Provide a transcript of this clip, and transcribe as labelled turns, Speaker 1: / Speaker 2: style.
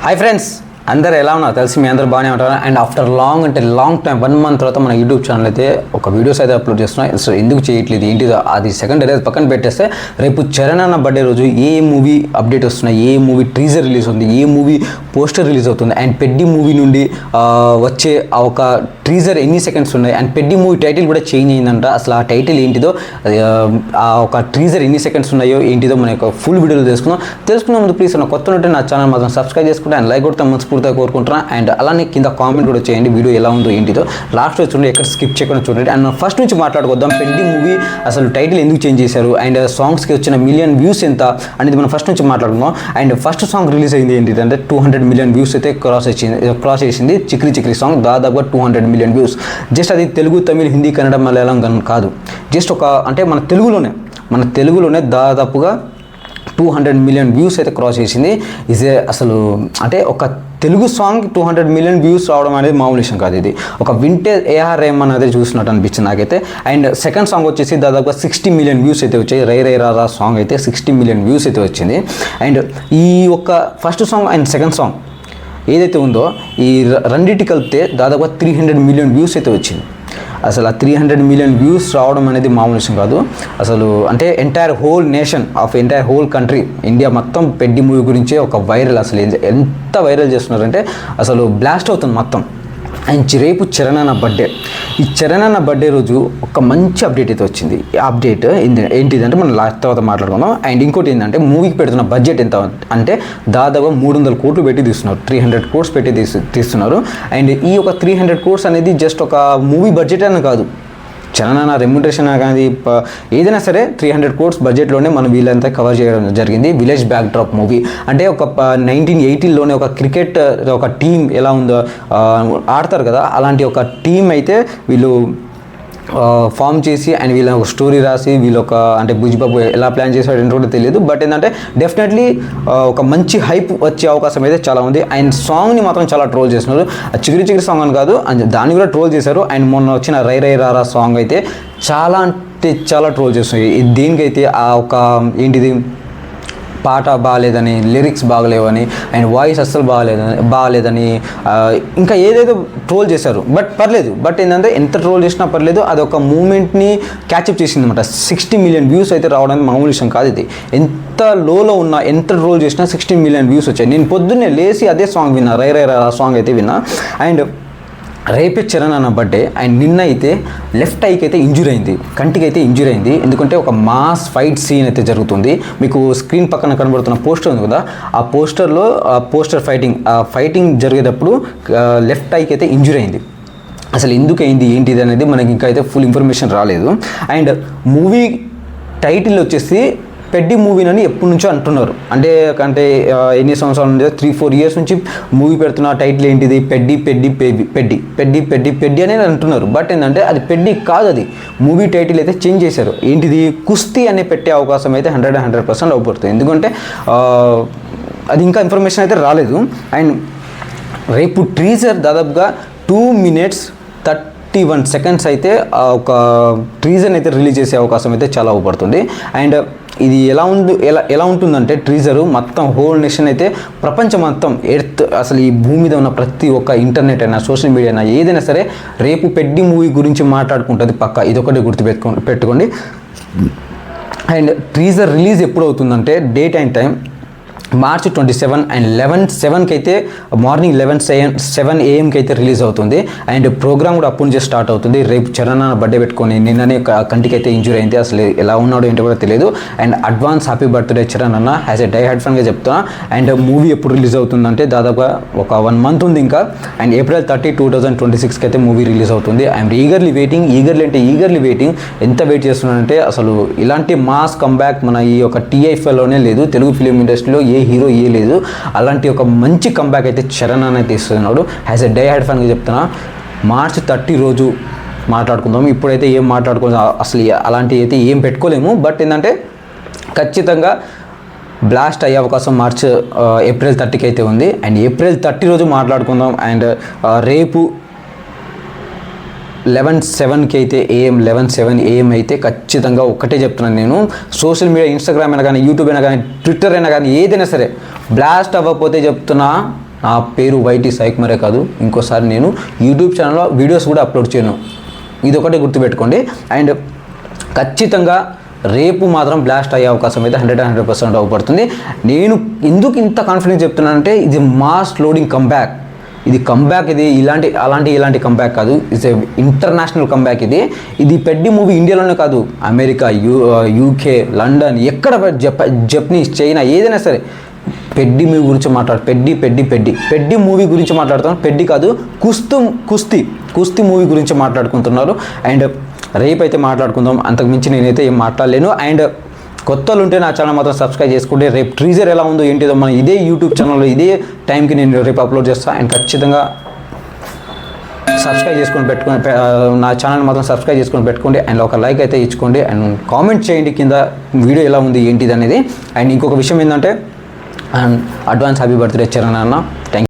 Speaker 1: Hi friends, అందరు ఎలా ఉన్నారు తెలిసి మీ అందరూ బాగానే ఉంటారు. And after long time 1 month తర్వాత మన యూట్యూబ్ ఛానల్ అయితే ఒక వీడియోస్ అయితే అప్లోడ్ చేస్తున్నాం. సో ఎందుకు చేయట్లేదు ఏంటిదో అది సెకండ్ డే పక్కన పెట్టేస్తే రేపు చరణ్ అన్న బర్త్డే రోజు ఏ మూవీ అప్డేట్ వస్తున్నాయి, ఏ మూవీ టీజర్ రిలీజ్ అవుతుంది, ఏ మూవీ పోస్టర్ రిలీజ్ అవుతుంది, అండ్ పెద్ది మూవీ నుండి వచ్చే ఒక టీజర్ ఎన్ని సెకండ్స్ ఉన్నాయి, అండ్ పెద్ది మూవీ టైటిల్ కూడా చేంజ్ అయిందంట. అసలు ఆ టైటిల్ ఏంటిదో, ఆ ఒక టీజర్ ఎన్ని సెకండ్స్ ఉన్నాయో ఏంటిదో మన యొక్క ఫుల్ వీడియోలో తెలుసుకునే ముందు ప్లీజ్ నా కొత్త ఉంటే నా ఛానల్ మాత్రం సబ్స్క్రైబ్ చేసుకుంటే అండ్ లైక్ కొడతాం మనస్ఫూర్తిగా కోరుకుంటున్నా. అండ్ అలానే కింద కామెంట్ కూడా చేయండి వీడియో ఎలా ఉందో ఏంటిదో. లాస్ట్ చూడండి, ఎక్కడ స్కిప్ చేయకుండా చూడండి. అండ్ ఫస్ట్ నుంచి మాట్లాడుకోద్దాం. పెద్ది మూవీ అసలు టైటిల్ ఎందుకు చేంజ్ చేశారు, అండ్ సాంగ్స్కి వచ్చిన మిలియన్ వ్యూస్ ఎంత అనేది మనం ఫస్ట్ నుంచి మాట్లాడుకుందాం. అండ్ ఫస్ట్ సాంగ్ రిలీజ్ అయింది ఏంటిదంటే 200 million వ్యూస్ అయితే క్రాస్ చేసింది. చిక్రీ సాంగ్ దాదాపుగా 200 million వ్యూస్. జస్ట్ అది తెలుగు, తమిళ్, హిందీ, కన్నడ, మలయాళం కాదు, జస్ట్ అంటే మన తెలుగులోనే దాదాపుగా 200 million వ్యూస్ అయితే క్రాస్ చేసింది. ఇదే అసలు అంటే ఒక తెలుగు సాంగ్ 200 million వ్యూస్ రావడం అనేది మామూలు విషయం కాదు. ఇది ఒక వింటేజ్ ఏఆర్ రెహమాన్ అనేది చూసినట్టు అనిపించింది నాకైతే. అండ్ సెకండ్ సాంగ్ వచ్చేసి దాదాపుగా 60 million వ్యూస్ అయితే వచ్చాయి. రై రై రా సాంగ్ అయితే 60 million వ్యూస్ అయితే వచ్చింది. అండ్ ఈ యొక్క first song and second song ఏదైతే ఉందో ఈ రెండింటి కలిపితే దాదాపుగా 300 million వ్యూస్ అయితే వచ్చింది. అసలు ఆ 300 million వ్యూస్ రావడం అనేది మామూలు విషయం కాదు. అసలు అంటే ఎంటైర్ హోల్ కంట్రీ, ఇండియా మొత్తం పెద్ది మూవీ గురించే ఒక వైరల్, అసలు ఎంత వైరల్ చేస్తున్నారంటే అసలు బ్లాస్ట్ అవుతుంది మొత్తం. అండ్ రేపు చరణ్ అన్న బర్త్డే. ఈ చరణ్ అన్న బర్త్డే రోజు ఒక మంచి అప్డేట్ అయితే వచ్చింది. ఈ అప్డేట్ ఏంటిదంటే మనం లాస్ట్ తర్వాత మాట్లాడుకుందాం. అండ్ ఇంకోటి ఏంటంటే మూవీకి పెడుతున్న బడ్జెట్ ఎంత అంటే దాదాపు 300 కోట్లు పెట్టి తీస్తున్నారు. 300 crores పెట్టి తీస్తున్నారు. అండ్ ఈ ఒక 300 crores అనేది జస్ట్ ఒక మూవీ బడ్జెట్ అని కాదు, చరణ్ అన్న రెమ్యునరేషన్ కానీ ఏదైనా సరే 300 crores బడ్జెట్లోనే మనం వీళ్ళంతా కవర్ చేయడం జరిగింది. విలేజ్ బ్యాక్ డ్రాప్ మూవీ అంటే ఒక 1980లోనే ఒక క్రికెట్ ఒక టీం ఎలా ఉందో ఆడతారు కదా, అలాంటి ఒక టీం అయితే వీళ్ళు ఫామ్ చేసి అండ్ వీళ్ళ ఒక స్టోరీ రాసి వీళ్ళొక అంటే బుజ్జిబాబు ఎలా ప్లాన్ చేశాడు ఏంటో కూడా తెలియదు. బట్ ఏంటంటే డెఫినెట్లీ ఒక మంచి హైప్ వచ్చే అవకాశం అయితే చాలా ఉంది. అండ్ సాంగ్ని మాత్రం చాలా ట్రోల్ చేస్తున్నారు. చిగిరి సాంగ్ అని కాదు, దాన్ని కూడా ట్రోల్ చేశారు. అండ్ మొన్న వచ్చిన రై రై రారా సాంగ్ అయితే చాలా అంటే చాలా ట్రోల్ చేస్తున్నారు. దేనికైతే ఆ ఒక ఏంటిది పాట బాగాలేదని, లిరిక్స్ బాగలేవని, అండ్ వాయిస్ అస్సలు బాగాలేదని ఇంకా ఏదేదో ట్రోల్ చేశారు. బట్ పర్లేదు, బట్ ఏంటంటే ఎంత ట్రోల్ చేసినా పర్లేదు, అదొక మూమెంట్ని క్యాచప్ చేసింది అనమాట. 60 million వ్యూస్ అయితే రావడానికి మామూలు విషయం కాదు. ఇది ఎంత లోలో ఉన్నా, ఎంత ట్రోల్ చేసినా 60 million వ్యూస్ వచ్చాయి. నేను పొద్దున్నే లేచి అదే సాంగ్ విన్నా, రై రై రా సాంగ్ అయితే విన్నా. అండ్ రేపే చరణ్ అన్న బర్త్డే. అండ్ నిన్న అయితే లెఫ్ట్ ఐకి అయితే ఇంజురీ అయింది, కంటికి అయితే ఇంజురీ అయింది. ఎందుకంటే ఒక మాస్ ఫైట్ సీన్ అయితే జరుగుతుంది. మీకు స్క్రీన్ పక్కన కనబడుతున్న పోస్టర్ ఉంది కదా, ఆ పోస్టర్లో ఫైటింగ్ జరిగేటప్పుడు లెఫ్ట్ ఐకి అయితే ఇంజురీ అయింది. అసలు ఎందుకు అయింది ఏంటిది అనేది మనకి ఇంకా అయితే ఫుల్ ఇన్ఫర్మేషన్ రాలేదు. అండ్ మూవీ టైటిల్ వచ్చేసి పెద్ది మూవీనని ఎప్పటి నుంచో అంటున్నారు. అంటే ఎన్ని సంవత్సరాల నుంచో 3-4 years నుంచి మూవీ పెడుతున్న టైటిల్ ఏంటిది పెద్ది అనేది అంటున్నారు. బట్ ఏంటంటే అది పెద్ది కాదు, అది మూవీ టైటిల్ అయితే చేంజ్ చేశారు. ఏంటిది కుస్తీ అనే పెట్టే అవకాశం అయితే 100% అవపడుతుంది. ఎందుకంటే అది ఇంకా ఇన్ఫర్మేషన్ అయితే రాలేదు. అండ్ రేపు టీజర్ దాదాపుగా 2 minutes 31 seconds అయితే ఒక టీజర్ అయితే రిలీజ్ చేసే అవకాశం అయితే చాలా అవపడుతుంది. అండ్ ఇది ఎలా ఉంటుందంటే టీజరు మొత్తం హోల్ నేషన్ అయితే ప్రపంచం మొత్తం ఎర్త్ అసలు ఈ భూమి మీద ఉన్న ప్రతి ఒక్క ఇంటర్నెట్ అయినా సోషల్ మీడియా అయినా ఏదైనా సరే రేపు పెద్ది మూవీ గురించి మాట్లాడుకుంటుంది పక్కా. ఇదొకటి పెట్టుకోండి. అండ్ టీజర్ రిలీజ్ ఎప్పుడు అవుతుందంటే date and time March 27 and 11/7కి అయితే మార్నింగ్ 7 AM అయితే రిలీజ్ అవుతుంది. అండ్ ప్రోగ్రామ్ కూడా అప్పటి నుంచి స్టార్ట్ అవుతుంది. రేపు చరణ్ అన్న బర్త్డే పెట్టుకొని నిన్ననే కంటికి అయితే ఇంజూరీ అయింది. అసలు ఎలా ఉన్నాడో ఏంటో కూడా తెలియదు. And advance happy birthday Charan అన్న, యాజ్ ఎ డై హార్డ్ ఫ్యాన్గా చెప్తున్నా. అండ్ మూవీ ఎప్పుడు రిలీజ్ అవుతుందంటే దాదాపుగా ఒక 1 month ఉంది ఇంకా. అండ్ April 30, 2026కి అయితే మూవీ రిలీజ్ అవుతుంది. I'm eagerly waiting. ఎంత వెయిట్ చేస్తున్నానంటే అసలు ఇలాంటి మాస్ కంబ్యాక్ మన ఈ యొక్క TIFLలోనే లేదు, తెలుగు ఫిలిం ఇండస్ట్రీలో ఏ హీరో లేదు. అలాంటి ఒక మంచి కంబ్యాక్ అయితే చరణ్ అన్న అయితే ఇస్తున్నాడు. యాజ్ ఎ డై హార్డ్ ఫ్యాన్గా చెప్తున్నా. March 30 రోజు మాట్లాడుకుందాం. ఇప్పుడైతే ఏం మాట్లాడుకుందాం, అసలు అలాంటి అయితే ఏం పెట్టుకోలేము. బట్ ఏంటంటే ఖచ్చితంగా బ్లాస్ట్ అయ్యే అవకాశం April 30కి అయితే ఉంది. అండ్ April 30 రోజు మాట్లాడుకుందాం. అండ్ రేపు 11/7కి అయితే AM 11/7 AM అయితే ఖచ్చితంగా ఒక్కటే చెప్తున్నాను నేను, సోషల్ మీడియా ఇన్స్టాగ్రామ్ అయినా కానీ యూట్యూబ్ అయినా కానీ ట్విట్టర్ అయినా కానీ ఏదైనా సరే బ్లాస్ట్ అవ్వకపోతే చెప్తున్నా నా పేరు వైటి సాయి కుమారే కాదు, ఇంకోసారి నేను యూట్యూబ్ ఛానల్లో వీడియోస్ కూడా అప్లోడ్ చేయను. ఇది ఒకటి గుర్తుపెట్టుకోండి. అండ్ ఖచ్చితంగా రేపు మాత్రం బ్లాస్ట్ అయ్యే అవకాశం అయితే 100% అవపడుతుంది. నేను ఎందుకు ఇంత కాన్ఫిడెన్స్ చెప్తున్నానంటే ఇది మాస్ లోడింగ్ కంబ్యాక్. ఇది కంబ్యాక్, ఇది ఇలాంటి కంబ్యాక్ కాదు, ఇట్స్ ఇంటర్నేషనల్ కంబ్యాక్. ఇది పెద్ది మూవీ ఇండియాలోనే కాదు, అమెరికా, యూకే, లండన్, ఎక్కడ జపనీస్, చైనా, ఏదైనా సరే పెద్ది మూవీ గురించి పెద్ది మూవీ గురించి మాట్లాడుతాను. పెద్ది కాదు, కుస్తీ మూవీ గురించి మాట్లాడుకుంటున్నారు. అండ్ రేపు అయితే మాట్లాడుకుందాం, అంతకుమించి నేనైతే ఏం మాట్లాడలేను. అండ్ కొత్తలు ఉంటే నా ఛానల్ మాత్రం సబ్స్క్రైబ్ చేసుకుంటే రేపు ట్రీజర్ ఎలా ఉందో ఏంటిదో మన ఇదే యూట్యూబ్ ఛానల్లో ఇదే టైంకి నేను రేపు అప్లోడ్ చేస్తాను. అండ్ ఖచ్చితంగా సబ్స్క్రైబ్ చేసుకొని పెట్టుకోండి, నా ఛానల్ మాత్రం సబ్స్క్రైబ్ చేసుకొని పెట్టుకోండి. అండ్ ఒక లైక్ అయితే ఇచ్చుకోండి అండ్ కామెంట్ చేయండి కింద వీడియో ఎలా ఉంది ఏంటిది అనేది. అండ్ ఇంకొక విషయం ఏంటంటే అడ్వాన్స్ హ్యాపీ బర్త్డే చరణ్ అన్న. Thank you.